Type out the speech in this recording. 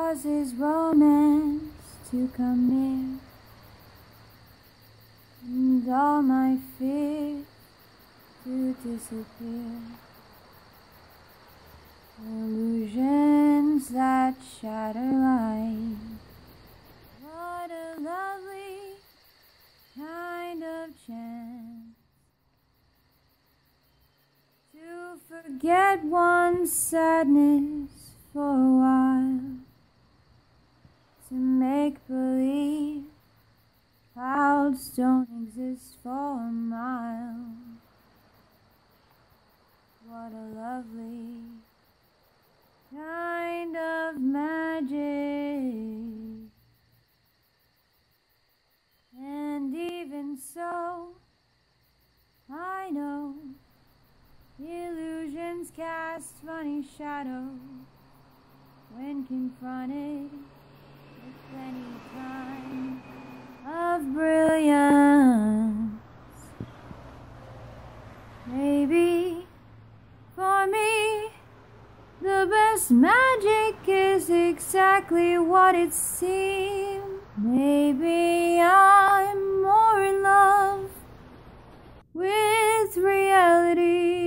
causes romance to come near, and all my fears to disappear. Illusions that shatter light. What a lovely kind of chance to forget one's sadness for a while, to make believe clouds don't exist for a mile. What a lovely kind of magic. And even so, I know illusions cast funny shadows when confronted with plenty time of brilliance. Maybe for me the best magic is exactly what it seems. Maybe I'm more in love with reality.